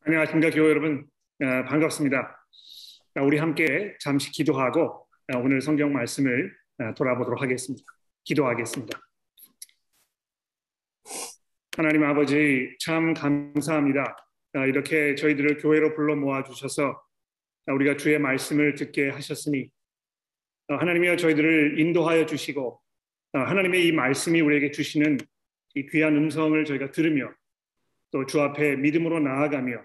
안녕하십니까, 교회 여러분. 반갑습니다. 우리 함께 잠시 기도하고 오늘 성경 말씀을 돌아보도록 하겠습니다. 기도하겠습니다. 하나님 아버지, 참 감사합니다. 이렇게 저희들을 교회로 불러 모아주셔서 우리가 주의 말씀을 듣게 하셨으니 하나님이여 저희들을 인도하여 주시고 하나님의 이 말씀이 우리에게 주시는 이 귀한 음성을 저희가 들으며 또 주 앞에 믿음으로 나아가며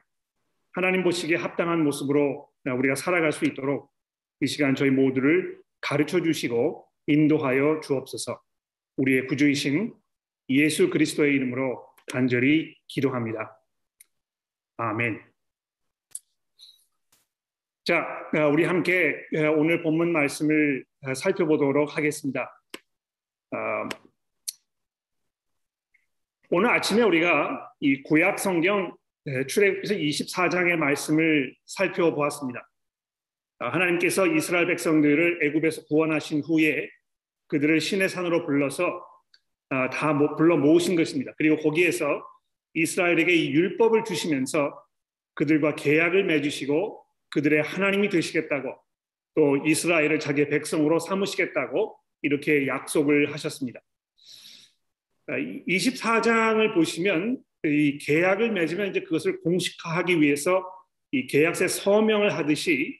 하나님 보시기에 합당한 모습으로 우리가 살아갈 수 있도록 이 시간 저희 모두를 가르쳐 주시고 인도하여 주옵소서. 우리의 구주이신 예수 그리스도의 이름으로 간절히 기도합니다. 아멘. 자, 우리 함께 오늘 본문 말씀을 살펴보도록 하겠습니다. 오늘 아침에 우리가 이 구약 성경 출애굽기서 24장의 말씀을 살펴보았습니다. 하나님께서 이스라엘 백성들을 애굽에서 구원하신 후에 그들을 시내산으로 불러서 다 불러 모으신 것입니다. 그리고 거기에서 이스라엘에게 이 율법을 주시면서 그들과 계약을 맺으시고 그들의 하나님이 되시겠다고 또 이스라엘을 자기의 백성으로 삼으시겠다고 이렇게 약속을 하셨습니다. 24장을 보시면 이 계약을 맺으면 이제 그것을 공식화하기 위해서 이 계약서에 서명을 하듯이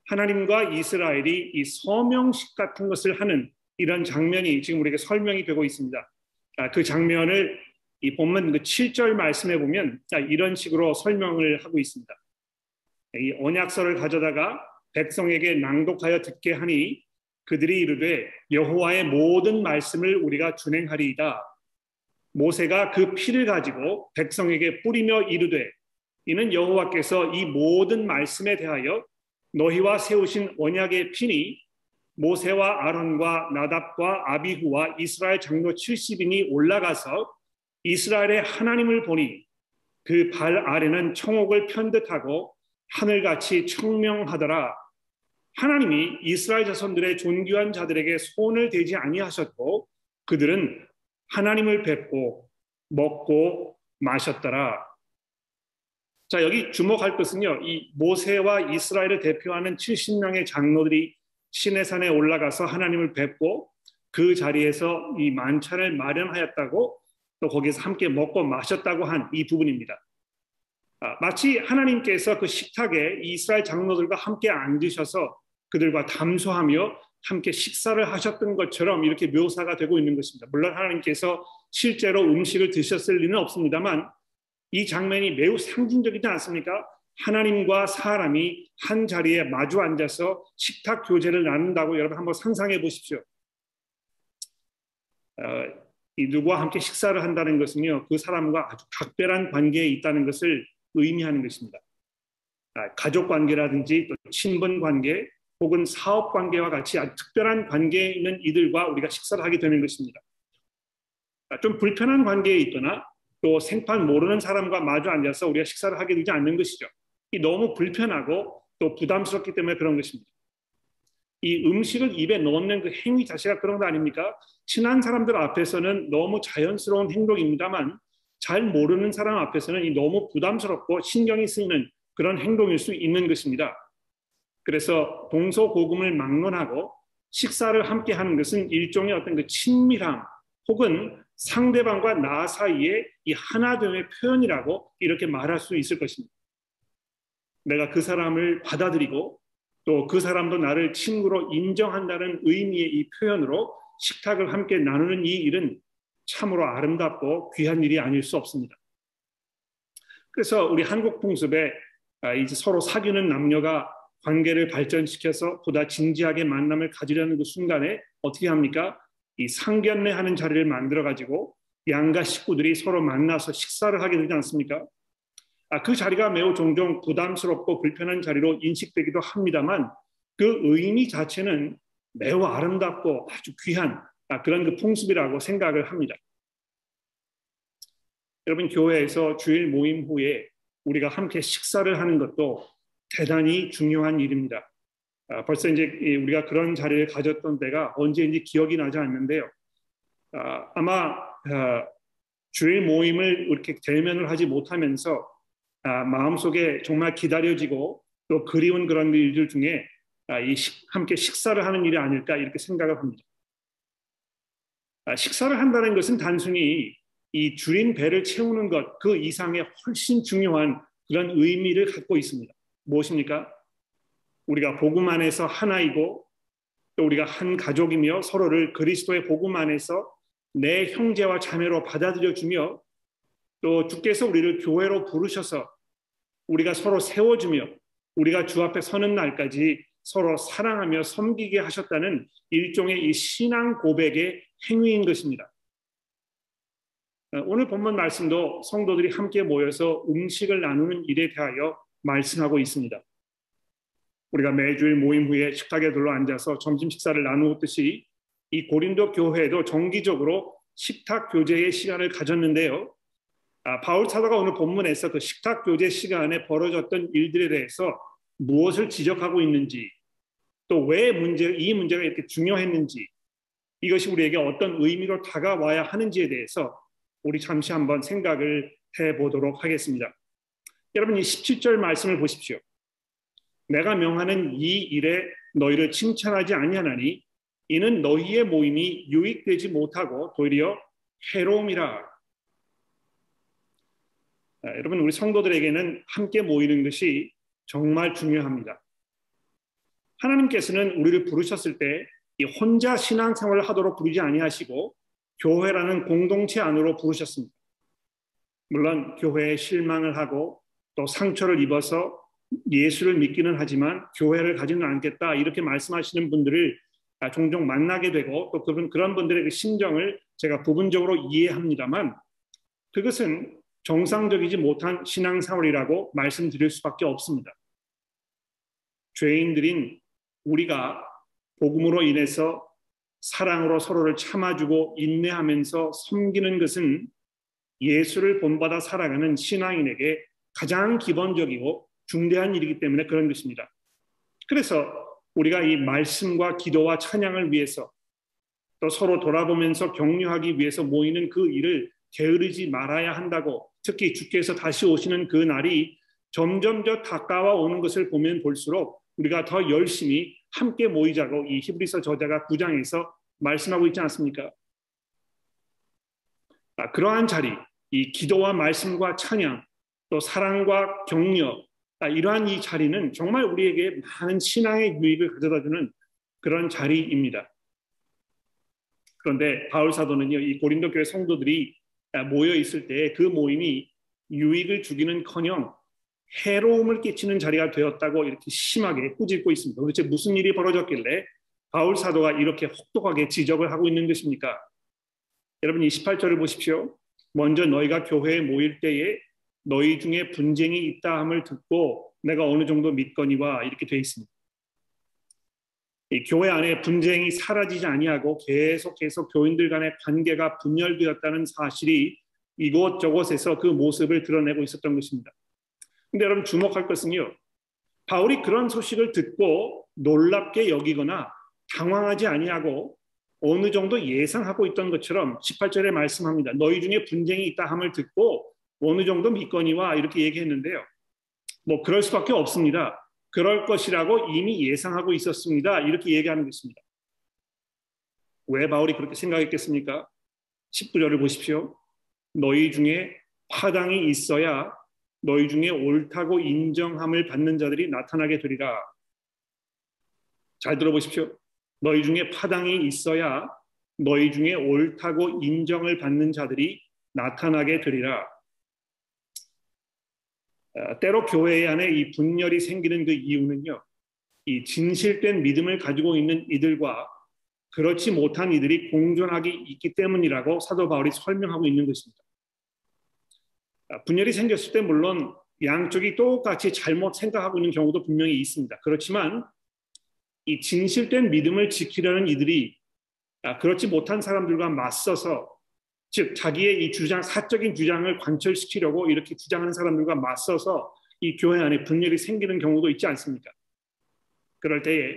하나님과 이스라엘이 이 서명식 같은 것을 하는 이런 장면이 지금 우리에게 설명이 되고 있습니다. 그 장면을 이 본문 7절 말씀에 보면 이런 식으로 설명을 하고 있습니다. 이 언약서를 가져다가 백성에게 낭독하여 듣게 하니 그들이 이르되 여호와의 모든 말씀을 우리가 준행하리이다. 모세가 그 피를 가지고 백성에게 뿌리며 이르되 이는 여호와께서 이 모든 말씀에 대하여 너희와 세우신 언약의 피니 모세와 아론과 나답과 아비후와 이스라엘 장로 70인이 올라가서 이스라엘의 하나님을 보니 그 발 아래는 청옥을 편듯하고 하늘같이 청명하더라. 하나님이 이스라엘 자손들의 존귀한 자들에게 손을 대지 아니하셨고 그들은 하나님을 뵙고 먹고 마셨더라. 자, 여기 주목할 것은요, 이 모세와 이스라엘을 대표하는 70명의 장로들이 시내산에 올라가서 하나님을 뵙고 그 자리에서 이 만찬을 마련하였다고 또 거기서 함께 먹고 마셨다고 한 이 부분입니다. 마치 하나님께서 그 식탁에 이스라엘 장로들과 함께 앉으셔서 그들과 담소하며 함께 식사를 하셨던 것처럼 이렇게 묘사가 되고 있는 것입니다. 물론 하나님께서 실제로 음식을 드셨을 리는 없습니다만 이 장면이 매우 상징적이지 않습니까? 하나님과 사람이 한 자리에 마주 앉아서 식탁 교제를 나눈다고 여러분 한번 상상해 보십시오. 이 누구와 함께 식사를 한다는 것은요, 그 사람과 아주 각별한 관계에 있다는 것을 의미하는 것입니다. 가족 관계라든지 또 친분 관계 혹은 사업 관계와 같이 아주 특별한 관계에 있는 이들과 우리가 식사를 하게 되는 것입니다. 좀 불편한 관계에 있거나 또 생판 모르는 사람과 마주 앉아서 우리가 식사를 하게 되지 않는 것이죠. 이 너무 불편하고 또 부담스럽기 때문에 그런 것입니다. 이 음식을 입에 넣는 그 행위 자체가 그런 거 아닙니까? 친한 사람들 앞에서는 너무 자연스러운 행동입니다만 잘 모르는 사람 앞에서는 이 너무 부담스럽고 신경이 쓰이는 그런 행동일 수 있는 것입니다. 그래서 동서고금을 막론하고 식사를 함께 하는 것은 일종의 어떤 그 친밀함 혹은 상대방과 나 사이의 이 하나됨의 표현이라고 이렇게 말할 수 있을 것입니다. 내가 그 사람을 받아들이고 또 그 사람도 나를 친구로 인정한다는 의미의 이 표현으로 식탁을 함께 나누는 이 일은 참으로 아름답고 귀한 일이 아닐 수 없습니다. 그래서 우리 한국 풍습에 이제 서로 사귀는 남녀가 관계를 발전시켜서 보다 진지하게 만남을 가지려는 그 순간에 어떻게 합니까? 이 상견례하는 자리를 만들어가지고 양가 식구들이 서로 만나서 식사를 하게 되지 않습니까? 그 자리가 매우 종종 부담스럽고 불편한 자리로 인식되기도 합니다만 그 의미 자체는 매우 아름답고 아주 귀한 그런 그 풍습이라고 생각을 합니다. 여러분, 교회에서 주일 모임 후에 우리가 함께 식사를 하는 것도 대단히 중요한 일입니다. 벌써 이제 우리가 그런 자리를 가졌던 때가 언제인지 기억이 나지 않는데요. 아마 주일 모임을 이렇게 대면을 하지 못하면서 마음속에 정말 기다려지고 또 그리운 그런 일들 중에 함께 식사를 하는 일이 아닐까 이렇게 생각을 합니다. 식사를 한다는 것은 단순히 이 줄인 배를 채우는 것 그 이상의 훨씬 중요한 그런 의미를 갖고 있습니다. 무엇입니까? 우리가 복음 안에서 하나이고 또 우리가 한 가족이며 서로를 그리스도의 복음 안에서 내 형제와 자매로 받아들여주며 또 주께서 우리를 교회로 부르셔서 우리가 서로 세워주며 우리가 주 앞에 서는 날까지 서로 사랑하며 섬기게 하셨다는 일종의 이 신앙 고백의 행위인 것입니다. 오늘 본문 말씀도 성도들이 함께 모여서 음식을 나누는 일에 대하여 말씀하고 있습니다. 우리가 매주일 모임 후에 식탁에 둘러앉아서 점심 식사를 나누었듯이 이 고린도 교회도 정기적으로 식탁 교제의 시간을 가졌는데요. 바울 사도가 오늘 본문에서 그 식탁 교제 시간에 벌어졌던 일들에 대해서 무엇을 지적하고 있는지 또 왜 이 문제가 이렇게 중요했는지 이것이 우리에게 어떤 의미로 다가와야 하는지에 대해서 우리 잠시 한번 생각을 해보도록 하겠습니다. 여러분 이 17절 말씀을 보십시오. 내가 명하는 이 일에 너희를 칭찬하지 아니하나니 이는 너희의 모임이 유익되지 못하고 도리어 해로움이라. 여러분 우리 성도들에게는 함께 모이는 것이 정말 중요합니다. 하나님께서는 우리를 부르셨을 때 혼자 신앙생활을 하도록 부르지 아니하시고 교회라는 공동체 안으로 부르셨습니다. 물론 교회에 실망을 하고 또 상처를 입어서 예수를 믿기는 하지만 교회를 가지는 않겠다 이렇게 말씀하시는 분들을 종종 만나게 되고 또 그런 분들의 그 심정을 제가 부분적으로 이해합니다만 그것은 정상적이지 못한 신앙생활이라고 말씀드릴 수밖에 없습니다. 죄인들인 우리가 복음으로 인해서 사랑으로 서로를 참아주고 인내하면서 섬기는 것은 예수를 본받아 살아가는 신앙인에게 가장 기본적이고 중대한 일이기 때문에 그런 것입니다. 그래서 우리가 이 말씀과 기도와 찬양을 위해서 또 서로 돌아보면서 격려하기 위해서 모이는 그 일을 게으르지 말아야 한다고 특히 주께서 다시 오시는 그 날이 점점 더 가까워 오는 것을 보면 볼수록 우리가 더 열심히 함께 모이자고 이 히브리서 저자가 9장에서 말씀하고 있지 않습니까? 그러한 자리, 이 기도와 말씀과 찬양, 또 사랑과 격려, 이러한 이 자리는 정말 우리에게 많은 신앙의 유익을 가져다주는 그런 자리입니다. 그런데 바울 사도는요, 이 고린도 교회 성도들이 모여 있을 때 그 모임이 유익을 주기는커녕 해로움을 끼치는 자리가 되었다고 이렇게 심하게 꾸짖고 있습니다. 도대체 무슨 일이 벌어졌길래 바울 사도가 이렇게 혹독하게 지적을 하고 있는 것입니까? 여러분 28절을 보십시오. 먼저 너희가 교회에 모일 때에 너희 중에 분쟁이 있다 함을 듣고 내가 어느 정도 믿거니와 이렇게 되어 있습니다. 이 교회 안에 분쟁이 사라지지 아니하고 계속해서 교인들 간의 관계가 분열되었다는 사실이 이곳저곳에서 그 모습을 드러내고 있었던 것입니다. 근데 여러분 주목할 것은요. 바울이 그런 소식을 듣고 놀랍게 여기거나 당황하지 아니하고 어느 정도 예상하고 있던 것처럼 18절에 말씀합니다. 너희 중에 분쟁이 있다 함을 듣고 어느 정도 믿거니와 이렇게 얘기했는데요. 뭐 그럴 수밖에 없습니다. 그럴 것이라고 이미 예상하고 있었습니다. 이렇게 얘기하는 것입니다. 왜 바울이 그렇게 생각했겠습니까? 19절을 보십시오. 너희 중에 파당이 있어야 너희 중에 옳다고 인정함을 받는 자들이 나타나게 되리라. 잘 들어보십시오. 너희 중에 파당이 있어야 너희 중에 옳다고 인정을 받는 자들이 나타나게 되리라. 때로 교회 안에 이 분열이 생기는 그 이유는요. 이 진실된 믿음을 가지고 있는 이들과 그렇지 못한 이들이 공존하기 있기 때문이라고 사도 바울이 설명하고 있는 것입니다. 분열이 생겼을 때 물론 양쪽이 똑같이 잘못 생각하고 있는 경우도 분명히 있습니다. 그렇지만 이 진실된 믿음을 지키려는 이들이 그렇지 못한 사람들과 맞서서 즉 자기의 이 사적인 주장을 관철시키려고 이렇게 주장하는 사람들과 맞서서 이 교회 안에 분열이 생기는 경우도 있지 않습니까? 그럴 때에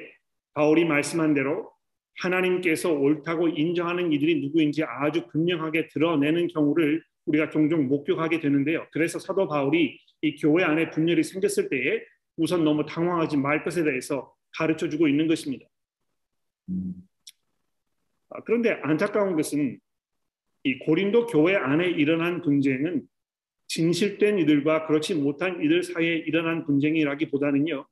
바울이 말씀한 대로 하나님께서 옳다고 인정하는 이들이 누구인지 아주 분명하게 드러내는 경우를 우리가 종종 목격하게 되는데요. 그래서 사도 바울이 이 교회 안에 분열이 생겼을 때에 우선 너무 당황하지 말 것에 대해서 가르쳐주고 있는 것입니다. 그런데 안타까운 것은 이 고린도 교회 안에 일어난 분쟁은 진실된 이들과 그렇지 못한 이들 사이에 일어난 분쟁이라기보다는요,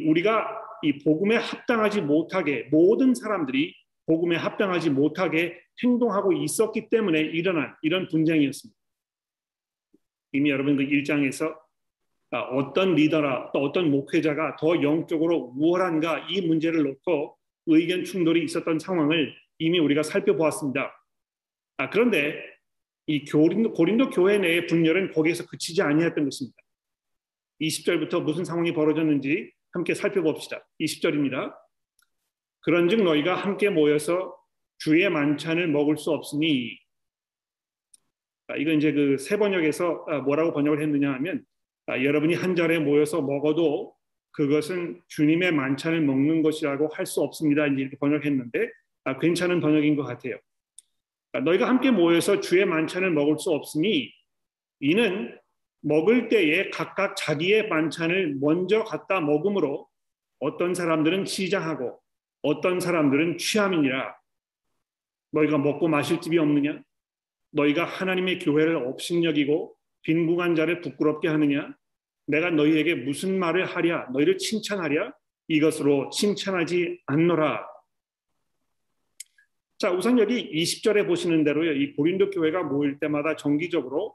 우리가 이 복음에 합당하지 못하게, 모든 사람들이 복음에 합당하지 못하게 행동하고 있었기 때문에 일어난 이런 분쟁이었습니다. 이미 여러분 그 1장에서 어떤 리더라 또 어떤 목회자가 더 영적으로 우월한가 이 문제를 놓고 의견 충돌이 있었던 상황을 이미 우리가 살펴보았습니다. 그런데 이 고린도 교회 내의 분열은 거기에서 그치지 아니했던 것입니다. 20절부터 무슨 상황이 벌어졌는지 함께 살펴봅시다. 20절입니다. 그런즉 너희가 함께 모여서 주의 만찬을 먹을 수 없으니, 이건 이제 그 새 번역에서 뭐라고 번역을 했느냐 하면, 여러분이 한 자리에 모여서 먹어도 그것은 주님의 만찬을 먹는 것이라고 할 수 없습니다. 이렇게 번역했는데 괜찮은 번역인 것 같아요. 너희가 함께 모여서 주의 만찬을 먹을 수 없으니 이는 먹을 때에 각각 자기의 만찬을 먼저 갖다 먹음으로 어떤 사람들은 시장하고 어떤 사람들은 취함이니라. 너희가 먹고 마실 집이 없느냐? 너희가 하나님의 교회를 업신여기고 빈궁한 자를 부끄럽게 하느냐? 내가 너희에게 무슨 말을 하랴? 너희를 칭찬하랴? 이것으로 칭찬하지 않노라. 자, 우선 여기 20절에 보시는 대로요, 이 고린도 교회가 모일 때마다 정기적으로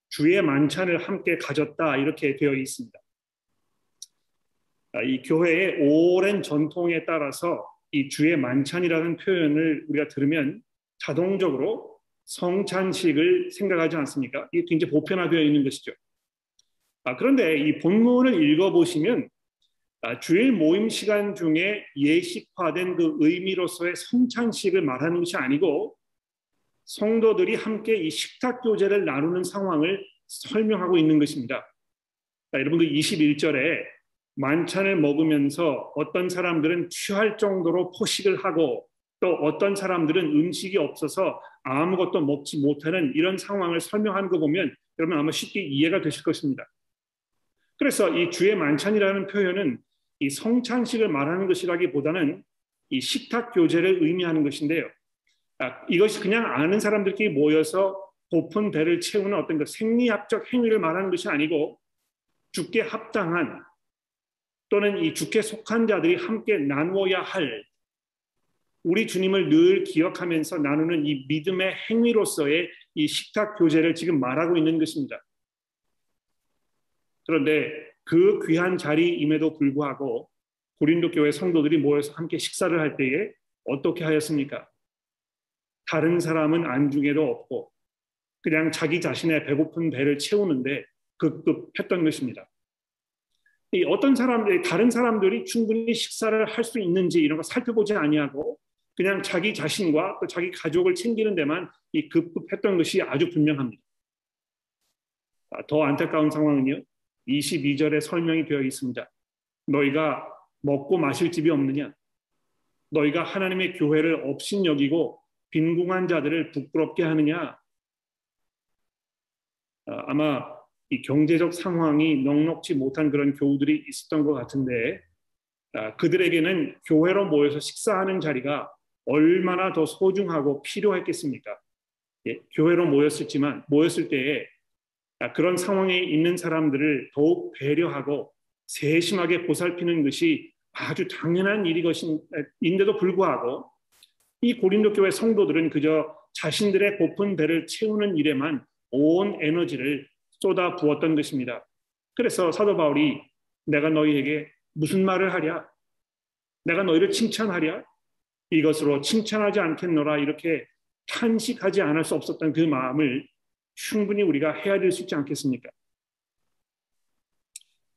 주의 만찬을 함께 가졌다 이렇게 되어 있습니다. 이 교회의 오랜 전통에 따라서 이 주의 만찬이라는 표현을 우리가 들으면 자동적으로 성찬식을 생각하지 않습니까? 이게 굉장히 보편화되어 있는 것이죠. 그런데 이 본문을 읽어보시면 주일 모임 시간 중에 예식화된 그 의미로서의 성찬식을 말하는 것이 아니고 성도들이 함께 이 식탁 교제를 나누는 상황을 설명하고 있는 것입니다. 여러분 그 21절에 만찬을 먹으면서 어떤 사람들은 취할 정도로 포식을 하고 또 어떤 사람들은 음식이 없어서 아무것도 먹지 못하는 이런 상황을 설명하는 거 보면 여러분 아마 쉽게 이해가 되실 것입니다. 그래서 이 주의 만찬이라는 표현은 이 성찬식을 말하는 것이라기보다는 이 식탁 교제를 의미하는 것인데요. 이것이 그냥 아는 사람들끼리 모여서 고픈 배를 채우는 어떤 그 생리학적 행위를 말하는 것이 아니고 주께 합당한 또는 이 주께 속한 자들이 함께 나누어야 할 우리 주님을 늘 기억하면서 나누는 이 믿음의 행위로서의 이 식탁 교제를 지금 말하고 있는 것입니다. 그런데 그 귀한 자리임에도 불구하고 고린도 교회 성도들이 모여서 함께 식사를 할 때에 어떻게 하였습니까? 다른 사람은 안중에도 없고 그냥 자기 자신의 배고픈 배를 채우는데 급급했던 것입니다. 어떤 사람들이 다른 사람들이 충분히 식사를 할 수 있는지 이런 거 살펴보지 아니하고 그냥 자기 자신과 또 자기 가족을 챙기는 데만 이 급급했던 것이 아주 분명합니다. 더 안타까운 상황은요. 22절에 설명이 되어 있습니다. 너희가 먹고 마실 집이 없느냐? 너희가 하나님의 교회를 업신여기고 빈궁한 자들을 부끄럽게 하느냐? 아마 이 경제적 상황이 넉넉지 못한 그런 교우들이 있었던 것 같은데 그들에게는 교회로 모여서 식사하는 자리가 얼마나 더 소중하고 필요했겠습니까? 교회로 모였을 때에 그런 상황에 있는 사람들을 더욱 배려하고 세심하게 보살피는 것이 아주 당연한 일인데도 불구하고 이 고린도 교회 성도들은 그저 자신들의 고픈 배를 채우는 일에만 온 에너지를 쏟아 부었던 것입니다. 그래서 사도 바울이 내가 너희에게 무슨 말을 하랴? 내가 너희를 칭찬하랴? 이것으로 칭찬하지 않겠노라 이렇게 탄식하지 않을 수 없었던 그 마음을 충분히 우리가 헤아릴 수 있지 않겠습니까?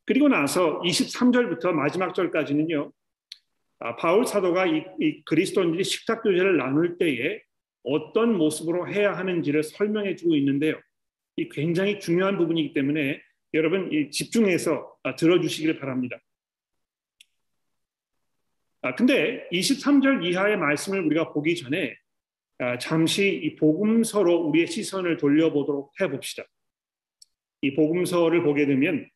그리고 나서 23절부터 마지막 절까지는요. 바울 사도가 이 그리스도인들이 식탁 교제를 나눌 때에 어떤 모습으로 해야 하는지를 설명해 주고 있는데요. 이 굉장히 중요한 부분이기 때문에 여러분 집중해서 들어주시기를 바랍니다. 근데 23절 이하의 말씀을 우리가 보기 전에 잠시 이 복음서로 우리의 시선을 돌려보도록 해봅시다. 이 복음서를 보게 되면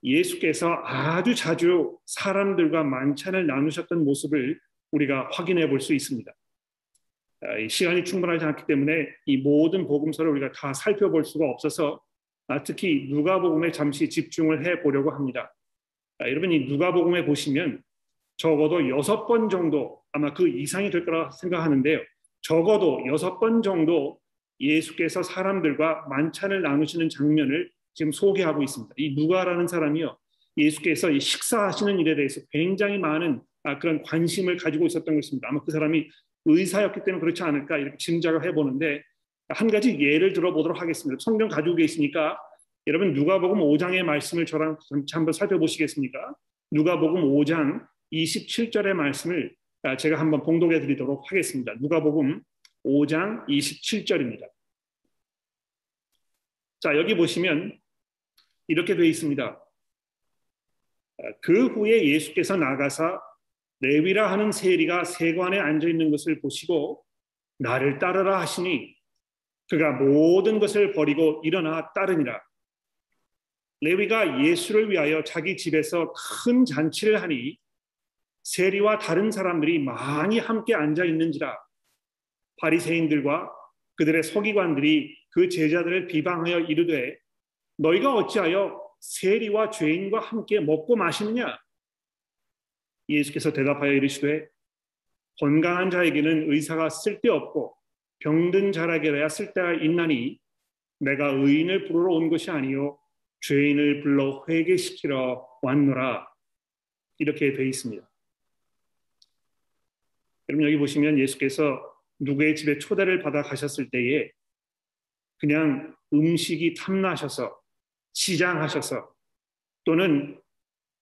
예수께서 아주 자주 사람들과 만찬을 나누셨던 모습을 우리가 확인해 볼 수 있습니다. 시간이 충분하지 않기 때문에 이 모든 복음서를 우리가 다 살펴볼 수가 없어서 특히 누가복음에 잠시 집중을 해 보려고 합니다. 여러분, 이 누가복음에 보시면 적어도 6번 정도, 아마 그 이상이 될 거라 생각하는데요. 적어도 6번 정도 예수께서 사람들과 만찬을 나누시는 장면을 지금 소개하고 있습니다. 이 누가라는 사람이요, 예수께서 이 식사하시는 일에 대해서 굉장히 많은 그런 관심을 가지고 있었던 것입니다. 아마 그 사람이 의사였기 때문에 그렇지 않을까 이렇게 짐작을 해보는데, 한 가지 예를 들어보도록 하겠습니다. 성경 가지고 계시니까 여러분 누가복음 5장의 말씀을 저랑 한번 살펴보시겠습니까? 누가복음 5장 27절의 말씀을 제가 한번 봉독해 드리도록 하겠습니다. 누가복음 5장 27절입니다. 자, 여기 보시면 이렇게 되어 있습니다. 그 후에 예수께서 나가사 레위라 하는 세리가 세관에 앉아 있는 것을 보시고 나를 따르라 하시니 그가 모든 것을 버리고 일어나 따르니라. 레위가 예수를 위하여 자기 집에서 큰 잔치를 하니 세리와 다른 사람들이 많이 함께 앉아 있는지라. 바리새인들과 그들의 서기관들이 그 제자들을 비방하여 이르되 너희가 어찌하여 세리와 죄인과 함께 먹고 마시느냐? 예수께서 대답하여 이르시되 건강한 자에게는 의사가 쓸데없고 병든 자에게야 쓸데가 있나니 내가 의인을 부르러 온 것이 아니요 죄인을 불러 회개시키러 왔노라. 이렇게 되어 있습니다. 여러분, 여기 보시면 예수께서 누구의 집에 초대를 받아 가셨을 때에 그냥 음식이 탐나셔서 시장하셔서 또는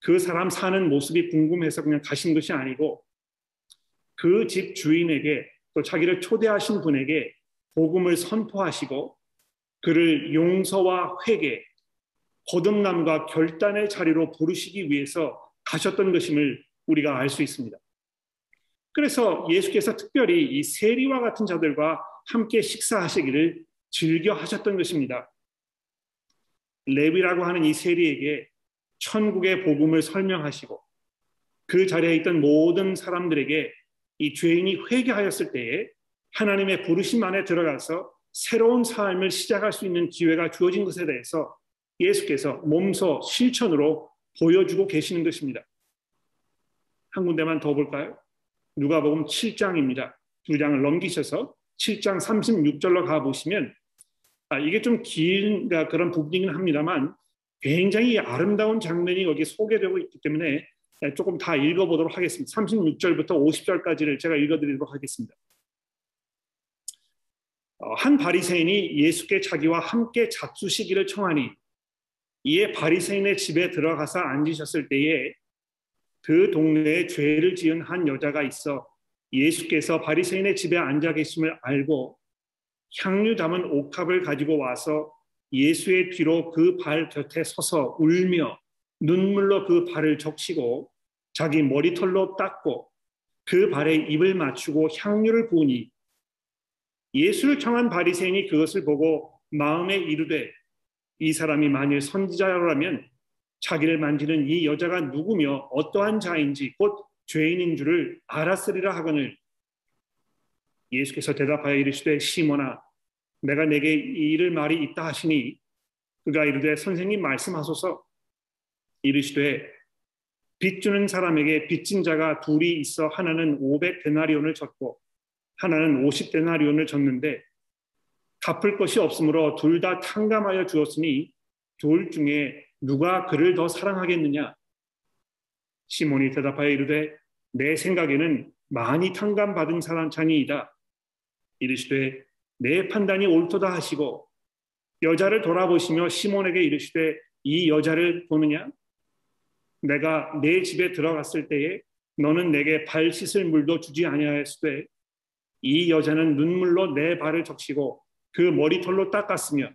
그 사람 사는 모습이 궁금해서 그냥 가신 것이 아니고 그 집 주인에게 또 자기를 초대하신 분에게 복음을 선포하시고 그를 용서와 회개, 거듭남과 결단의 자리로 부르시기 위해서 가셨던 것임을 우리가 알 수 있습니다. 그래서 예수께서 특별히 이 세리와 같은 자들과 함께 식사하시기를 즐겨 하셨던 것입니다. 레위라고 하는 이 세리에게 천국의 복음을 설명하시고 그 자리에 있던 모든 사람들에게 이 죄인이 회개하였을 때에 하나님의 부르심 안에 들어가서 새로운 삶을 시작할 수 있는 기회가 주어진 것에 대해서 예수께서 몸소 실천으로 보여주고 계시는 것입니다. 한 군데만 더 볼까요? 누가복음 7장입니다. 2장을 넘기셔서 7장 36절로 가보시면 이게 좀 긴 그런 부분이긴 합니다만 굉장히 아름다운 장면이 여기 소개되고 있기 때문에 조금 다 읽어보도록 하겠습니다. 36절부터 50절까지를 제가 읽어드리도록 하겠습니다. 한 바리새인이 예수께 자기와 함께 잡수시기를 청하니 이에 바리새인의 집에 들어가서 앉으셨을 때에 그 동네에 죄를 지은 한 여자가 있어 예수께서 바리새인의 집에 앉아 계심을 알고 향유 담은 옥합을 가지고 와서 예수의 뒤로 그 발 곁에 서서 울며 눈물로 그 발을 적시고 자기 머리털로 닦고 그 발에 입을 맞추고 향유를 부으니 예수를 청한 바리새인이 그것을 보고 마음에 이르되 이 사람이 만일 선지자라면 자기를 만지는 이 여자가 누구며 어떠한 자인지 곧 죄인인 줄을 알았으리라 하거늘 예수께서 대답하여 이르시되 시몬아 내가 내게 이를 말이 있다 하시니 그가 이르되 선생님 말씀하소서. 이르시되 빚 주는 사람에게 빚진 자가 둘이 있어 하나는 500데나리온을 졌고 하나는 50데나리온을 졌는데 갚을 것이 없으므로 둘 다 탕감하여 주었으니 둘 중에 누가 그를 더 사랑하겠느냐? 시몬이 대답하여 이르되 내 생각에는 많이 탕감받은 사람 자니이다. 이르시되 내 판단이 옳도다 하시고 여자를 돌아보시며 시몬에게 이르시되 이 여자를 보느냐? 내가 내 집에 들어갔을 때에 너는 내게 발 씻을 물도 주지 아니하였으되 이 여자는 눈물로 내 발을 적시고 그 머리털로 닦았으며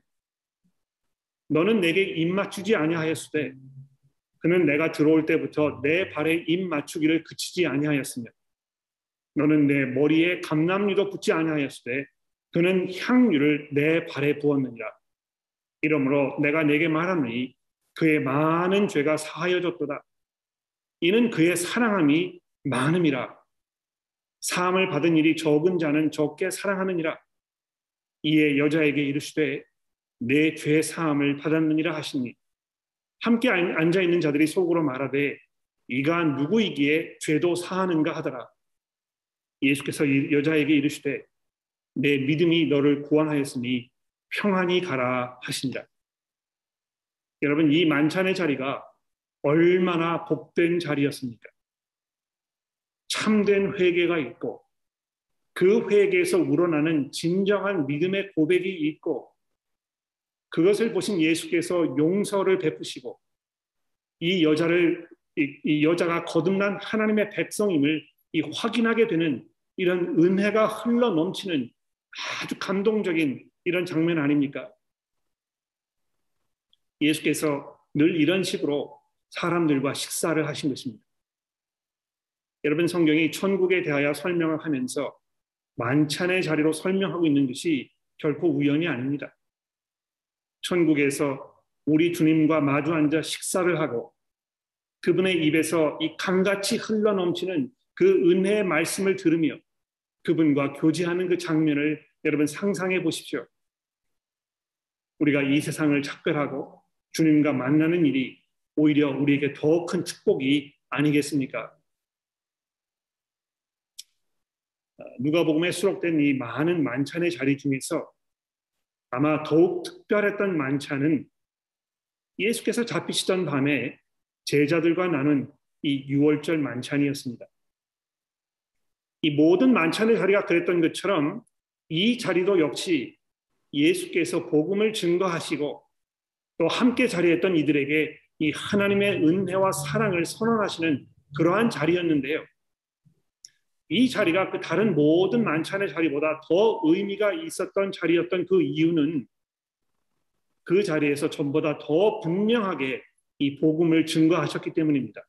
너는 내게 입 맞추지 아니하였으되 그는 내가 들어올 때부터 내 발에 입 맞추기를 그치지 아니하였으며 너는 내 머리에 감람류도 붙지 아니하였으되 그는 향유를 내 발에 부었느니라. 이러므로 내가 내게 말하노니 그의 많은 죄가 사하여졌도다. 이는 그의 사랑함이 많음이라. 사함을 받은 일이 적은 자는 적게 사랑하느니라. 이에 여자에게 이르시되 내 죄 사함을 받았느니라 하시니 함께 앉아 있는 자들이 속으로 말하되 이가 누구이기에 죄도 사하는가 하더라. 예수께서 여자에게 이르시되 내 믿음이 너를 구원하였으니 평안히 가라 하시니라. 여러분, 이 만찬의 자리가 얼마나 복된 자리였습니까? 참된 회개가 있고 그 회개에서 우러나는 진정한 믿음의 고백이 있고 그것을 보신 예수께서 용서를 베푸시고 이 여자가 거듭난 하나님의 백성임을 확인하게 되는 이런 은혜가 흘러 넘치는 아주 감동적인 이런 장면 아닙니까? 예수께서 늘 이런 식으로 사람들과 식사를 하신 것입니다. 여러분, 성경이 천국에 대하여 설명을 하면서 만찬의 자리로 설명하고 있는 것이 결코 우연이 아닙니다. 천국에서 우리 주님과 마주 앉아 식사를 하고 그분의 입에서 이 강같이 흘러넘치는 그 은혜의 말씀을 들으며 그분과 교제하는 그 장면을 여러분 상상해 보십시오. 우리가 이 세상을 작별하고 주님과 만나는 일이 오히려 우리에게 더 큰 축복이 아니겠습니까? 누가복음에 수록된 이 많은 만찬의 자리 중에서 아마 더욱 특별했던 만찬은 예수께서 잡히시던 밤에 제자들과 나눈 이 유월절 만찬이었습니다. 이 모든 만찬의 자리가 그랬던 것처럼 이 자리도 역시 예수께서 복음을 증거하시고 또 함께 자리했던 이들에게 이 하나님의 은혜와 사랑을 선언하시는 그러한 자리였는데요. 이 자리가 그 다른 모든 만찬의 자리보다 더 의미가 있었던 자리였던 그 이유는 그 자리에서 전보다 더 분명하게 이 복음을 증거하셨기 때문입니다.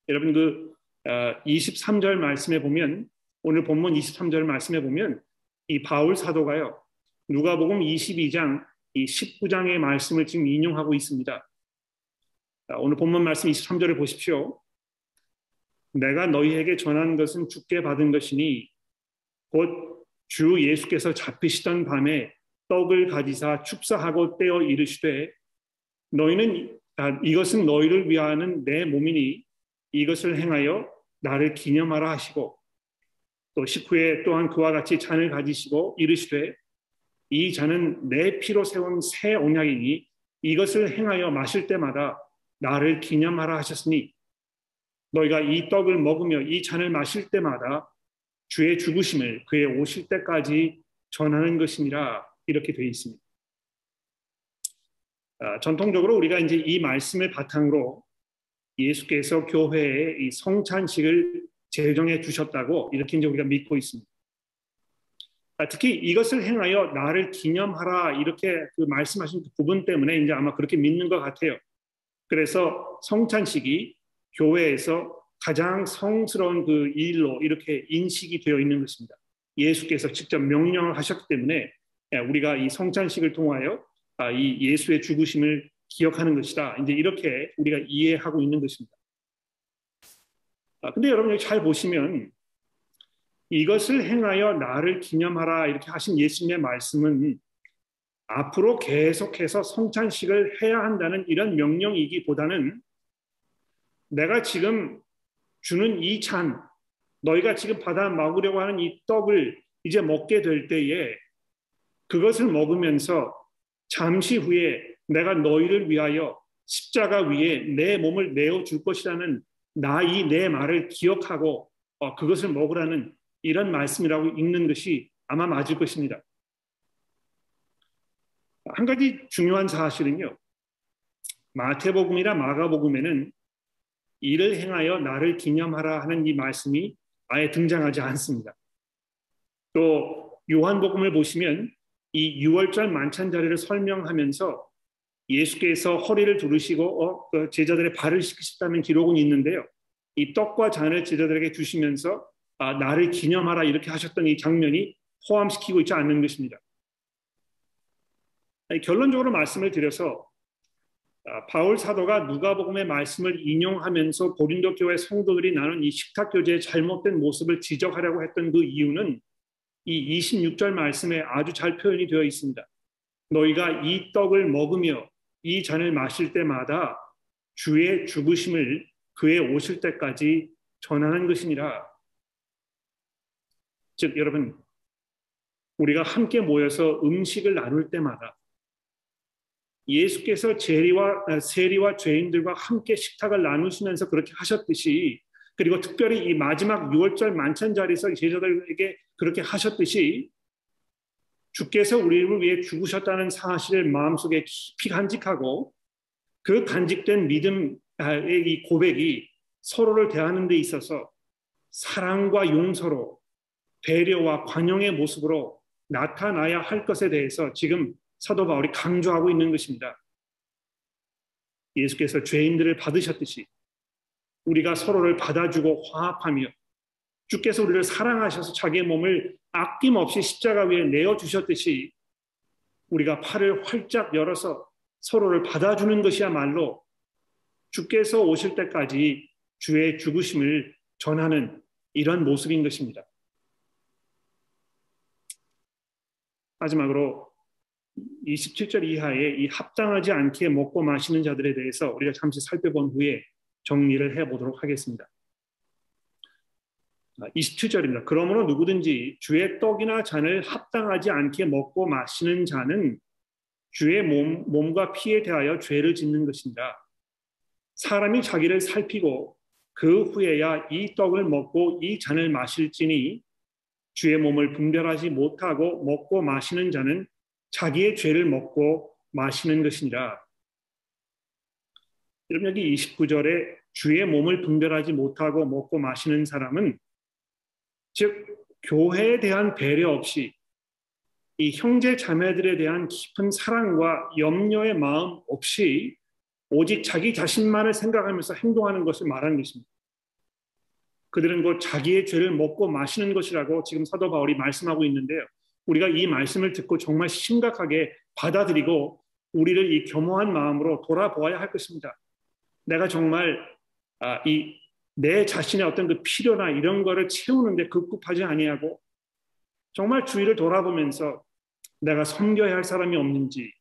여러분, 그 23절 말씀에 보면, 오늘 본문 23절 말씀에 보면 이 바울 사도가요, 누가복음 22장 이 19장의 말씀을 지금 인용하고 있습니다. 오늘 본문 말씀 23절을 보십시오. 내가 너희에게 전한 것은 주께 받은 것이니 곧 주 예수께서 잡히시던 밤에 떡을 가지사 축사하고 떼어 이르시되 이것은 너희를 위하는 내 몸이니 이것을 행하여 나를 기념하라 하시고 또 식후에 또한 그와 같이 잔을 가지시고 이르시되 이 잔은 내 피로 세운 새 언약이니 이것을 행하여 마실 때마다 나를 기념하라 하셨으니 너희가 이 떡을 먹으며 이 잔을 마실 때마다 주의 죽으심을 그의 오실 때까지 전하는 것이니라. 이렇게 되어 있습니다. 전통적으로 우리가 이제 이 말씀을 바탕으로 예수께서 교회에 이 성찬식을 제정해 주셨다고 이렇게 이제 우리가 믿고 있습니다. 특히 이것을 행하여 나를 기념하라 이렇게 그 말씀하신 그 부분 때문에 이제 아마 그렇게 믿는 것 같아요. 그래서 성찬식이 교회에서 가장 성스러운 그 일로 이렇게 인식이 되어 있는 것입니다. 예수께서 직접 명령을 하셨기 때문에 우리가 이 성찬식을 통하여 이 예수의 죽으심을 기억하는 것이다. 이제 이렇게 우리가 이해하고 있는 것입니다. 근데 여러분 여기 잘 보시면 이것을 행하여 나를 기념하라 이렇게 하신 예수님의 말씀은 앞으로 계속해서 성찬식을 해야 한다는 이런 명령이기보다는 내가 지금 주는 이 잔, 너희가 지금 받아 먹으려고 하는 이 떡을 이제 먹게 될 때에 그것을 먹으면서 잠시 후에 내가 너희를 위하여 십자가 위에 내 몸을 내어줄 것이라는 이 내 말을 기억하고 그것을 먹으라는 이런 말씀이라고 읽는 것이 아마 맞을 것입니다. 한 가지 중요한 사실은요. 마태복음이나 마가복음에는 이를 행하여 나를 기념하라 하는 이 말씀이 아예 등장하지 않습니다. 또 요한복음을 보시면 이 유월절 만찬 자리를 설명하면서 예수께서 허리를 두르시고 제자들의 발을 씻기셨다는 기록은 있는데요. 이 떡과 잔을 제자들에게 주시면서 나를 기념하라 이렇게 하셨던 이 장면이 포함시키고 있지 않는 것입니다. 결론적으로 말씀을 드려서 바울 사도가 누가복음의 말씀을 인용하면서 고린도 교회 성도들이 나눈 이 식탁 교제의 잘못된 모습을 지적하려고 했던 그 이유는 이 26절 말씀에 아주 잘 표현이 되어 있습니다. 너희가 이 떡을 먹으며 이 잔을 마실 때마다 주의 죽으심을 그의 오실 때까지 전하는 것이니라. 즉 여러분, 우리가 함께 모여서 음식을 나눌 때마다 예수께서 세리와 죄인들과 함께 식탁을 나누시면서 그렇게 하셨듯이, 그리고 특별히 이 마지막 6월절 만찬 자리에서 제자들에게 그렇게 하셨듯이 주께서 우리를 위해 죽으셨다는 사실을 마음속에 깊이 간직하고 그 간직된 믿음의 이 고백이 서로를 대하는 데 있어서 사랑과 용서로 배려와 관용의 모습으로 나타나야 할 것에 대해서 지금 사도 바울이 강조하고 있는 것입니다. 예수께서 죄인들을 받으셨듯이 우리가 서로를 받아주고 화합하며 주께서 우리를 사랑하셔서 자기의 몸을 아낌없이 십자가 위에 내어주셨듯이 우리가 팔을 활짝 열어서 서로를 받아주는 것이야말로 주께서 오실 때까지 주의 죽으심을 전하는 이런 모습인 것입니다. 마지막으로 27절 이하에 이 합당하지 않게 먹고 마시는 자들에 대해서 우리가 잠시 살펴본 후에 정리를 해보도록 하겠습니다. 27절입니다. 그러므로 누구든지 주의 떡이나 잔을 합당하지 않게 먹고 마시는 자는 주의 몸과 피에 대하여 죄를 짓는 것입니다. 사람이 자기를 살피고 그 후에야 이 떡을 먹고 이 잔을 마실지니 주의 몸을 분별하지 못하고 먹고 마시는 자는 자기의 죄를 먹고 마시는 것이니라. 여러분, 여기 29절에 주의 몸을 분별하지 못하고 먹고 마시는 사람은, 즉 교회에 대한 배려 없이 이 형제 자매들에 대한 깊은 사랑과 염려의 마음 없이 오직 자기 자신만을 생각하면서 행동하는 것을 말하는 것입니다. 그들은 곧 자기의 죄를 먹고 마시는 것이라고 지금 사도 바울이 말씀하고 있는데요. 우리가 이 말씀을 듣고 정말 심각하게 받아들이고 우리를 이 겸허한 마음으로 돌아보아야 할 것입니다. 내가 정말 내 자신의 어떤 그 필요나 이런 거를 채우는데 급급하지 아니하고 정말 주위를 돌아보면서 내가 섬겨야 할 사람이 없는지,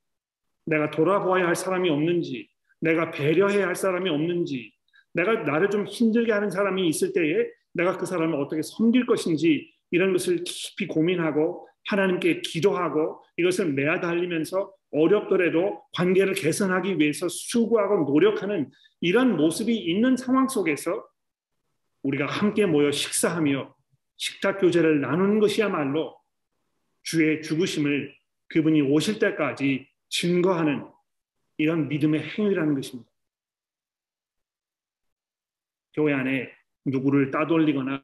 내가 돌아보아야 할 사람이 없는지, 내가 배려해야 할 사람이 없는지, 내가 나를 좀 힘들게 하는 사람이 있을 때에 내가 그 사람을 어떻게 섬길 것인지 이런 것을 깊이 고민하고 하나님께 기도하고 이것을 매달리면서 어렵더라도 관계를 개선하기 위해서 수고하고 노력하는 이런 모습이 있는 상황 속에서 우리가 함께 모여 식사하며 식탁 교제를 나누는 것이야말로 주의 죽으심을 그분이 오실 때까지 증거하는 이런 믿음의 행위라는 것입니다. 교회 안에 누구를 따돌리거나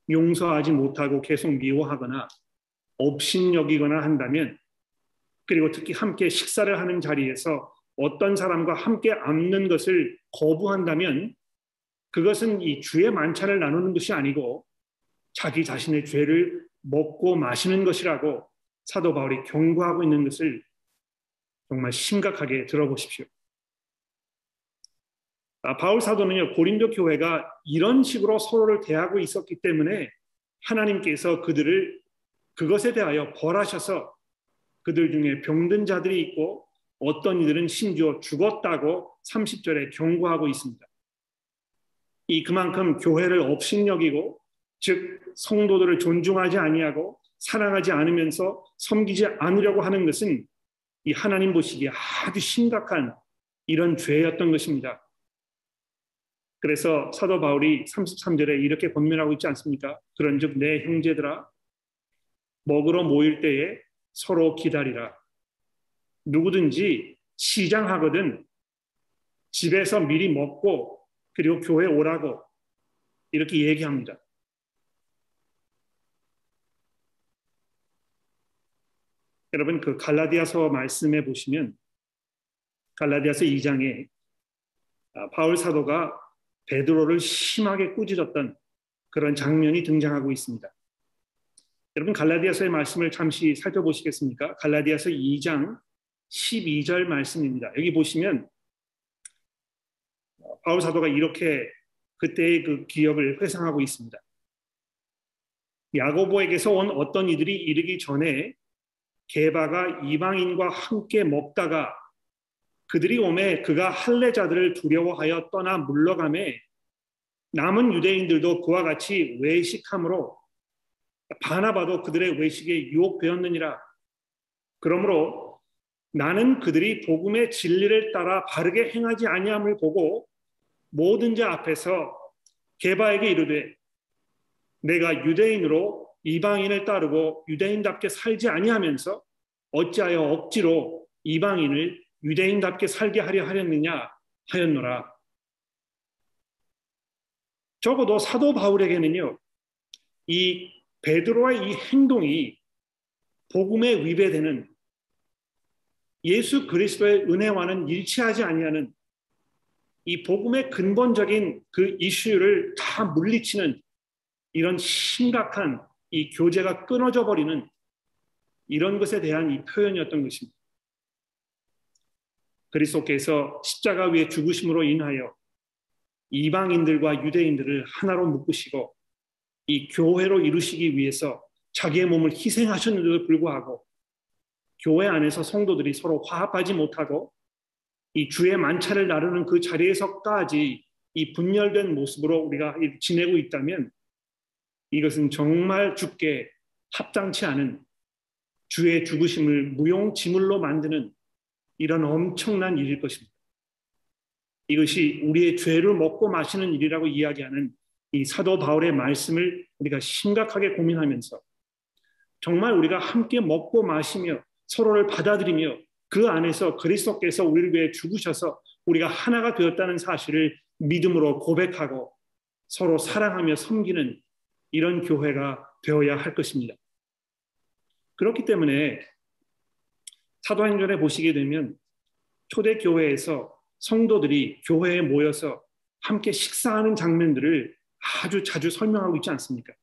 용서하지 못하고 계속 미워하거나 업신여기거나 한다면, 그리고 특히 함께 식사를 하는 자리에서 어떤 사람과 함께 앉는 것을 거부한다면 그것은 이 주의 만찬을 나누는 것이 아니고 자기 자신의 죄를 먹고 마시는 것이라고 사도 바울이 경고하고 있는 것을 정말 심각하게 들어보십시오. 바울 사도는요, 고린도 교회가 이런 식으로 서로를 대하고 있었기 때문에 하나님께서 그것에 대하여 벌하셔서 그들 중에 병든 자들이 있고 어떤 이들은 심지어 죽었다고 30절에 경고하고 있습니다. 그만큼 교회를 업신여기고, 즉 성도들을 존중하지 아니하고 사랑하지 않으면서 섬기지 않으려고 하는 것은 이 하나님 보시기에 아주 심각한 이런 죄였던 것입니다. 그래서 사도 바울이 33절에 이렇게 권면하고 있지 않습니까? 그런즉 내 형제들아, 먹으러 모일 때에 서로 기다리라. 누구든지 시장하거든 집에서 미리 먹고 그리고 교회에 오라고 이렇게 얘기합니다. 여러분, 그 갈라디아서 말씀에 보시면 갈라디아서 2장에 바울 사도가 베드로를 심하게 꾸짖었던 그런 장면이 등장하고 있습니다. 여러분 갈라디아서의 말씀을 잠시 살펴보시겠습니까? 갈라디아서 2장 12절 말씀입니다. 여기 보시면 바울 사도가 이렇게 그때의 그 기억을 회상하고 있습니다. 야고보에게서 온 어떤 이들이 이르기 전에 게바가 이방인과 함께 먹다가 그들이 오매 그가 할례자들을 두려워하여 떠나 물러가매 남은 유대인들도 그와 같이 외식함으로 바나바도 그들의 외식에 유혹되었느니라. 그러므로 나는 그들이 복음의 진리를 따라 바르게 행하지 아니함을 보고 모든 자 앞에서 게바에게 이르되 내가 유대인으로 이방인을 따르고 유대인답게 살지 아니하면서 어찌하여 억지로 이방인을 유대인답게 살게 하려 하였느냐 하였노라. 적어도 사도 바울에게는요, 이 베드로의 이 행동이 복음에 위배되는 예수 그리스도의 은혜와는 일치하지 아니하는 이 복음의 근본적인 그 이슈를 다 물리치는 이런 심각한 이 교제가 끊어져 버리는 이런 것에 대한 이 표현이었던 것입니다. 그리스도께서 십자가 위에 죽으심으로 인하여 이방인들과 유대인들을 하나로 묶으시고 이 교회로 이루시기 위해서 자기의 몸을 희생하셨는데도 불구하고 교회 안에서 성도들이 서로 화합하지 못하고 이 주의 만찬을 나누는 그 자리에서까지 이 분열된 모습으로 우리가 지내고 있다면 이것은 정말 주께 합당치 않은 주의 죽으심을 무용지물로 만드는 이런 엄청난 일일 것입니다. 이것이 우리의 죄를 먹고 마시는 일이라고 이야기하는 이 사도 바울의 말씀을 우리가 심각하게 고민하면서 정말 우리가 함께 먹고 마시며 서로를 받아들이며 그 안에서 그리스도께서 우리를 위해 죽으셔서 우리가 하나가 되었다는 사실을 믿음으로 고백하고 서로 사랑하며 섬기는 이런 교회가 되어야 할 것입니다. 그렇기 때문에 사도행전에 보시게 되면 초대 교회에서 성도들이 교회에 모여서 함께 식사하는 장면들을 아주 자주 설명하고 있지 않습니까?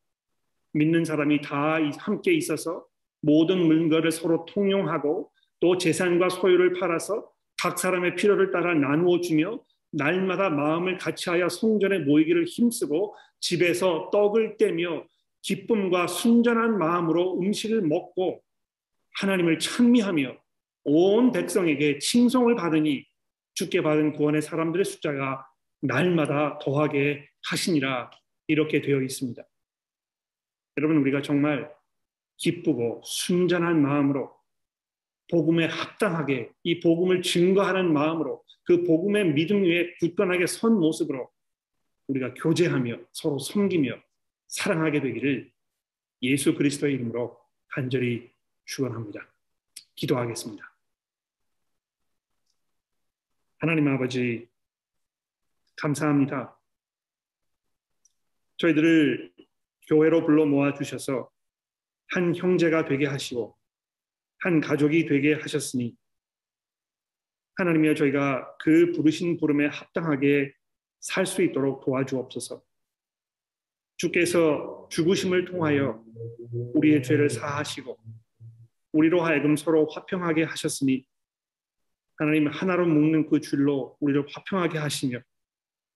믿는 사람이 다 함께 있어서 모든 물건을 서로 통용하고 또 재산과 소유를 팔아서 각 사람의 필요를 따라 나누어 주며 날마다 마음을 같이하여 성전에 모이기를 힘쓰고 집에서 떡을 떼며 기쁨과 순전한 마음으로 음식을 먹고 하나님을 찬미하며 온 백성에게 칭송을 받으니 주께 받은 구원의 사람들의 숫자가 날마다 더하게 하시니라 이렇게 되어 있습니다. 여러분 우리가 정말 기쁘고 순전한 마음으로 복음에 합당하게 이 복음을 증거하는 마음으로 그 복음의 믿음 위에 굳건하게 선 모습으로 우리가 교제하며 서로 섬기며 사랑하게 되기를 예수 그리스도의 이름으로 간절히 축원합니다. 기도하겠습니다. 하나님 아버지 감사합니다. 저희들을 교회로 불러 모아 주셔서 한 형제가 되게 하시고 한 가족이 되게 하셨으니 하나님이여 저희가 그 부르신 부름에 합당하게 살 수 있도록 도와주옵소서. 주께서 죽으심을 통하여 우리의 죄를 사하시고 우리로 하여금 서로 화평하게 하셨으니 하나님 하나로 묶는 그 줄로 우리를 화평하게 하시며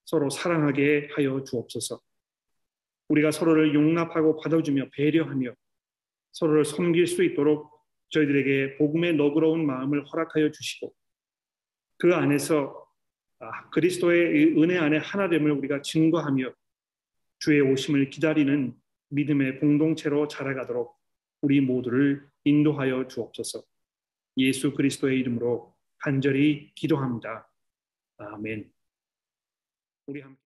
서로 사랑하게 하여 주옵소서. 우리가 서로를 용납하고 받아주며 배려하며 서로를 섬길 수 있도록 저희들에게 복음의 너그러운 마음을 허락하여 주시고 그 안에서 그리스도의 은혜 안에 하나됨을 우리가 증거하며 주의 오심을 기다리는 믿음의 공동체로 자라가도록 우리 모두를 인도하여 주옵소서. 예수 그리스도의 이름으로 간절히 기도합니다. 아멘. 우리 함께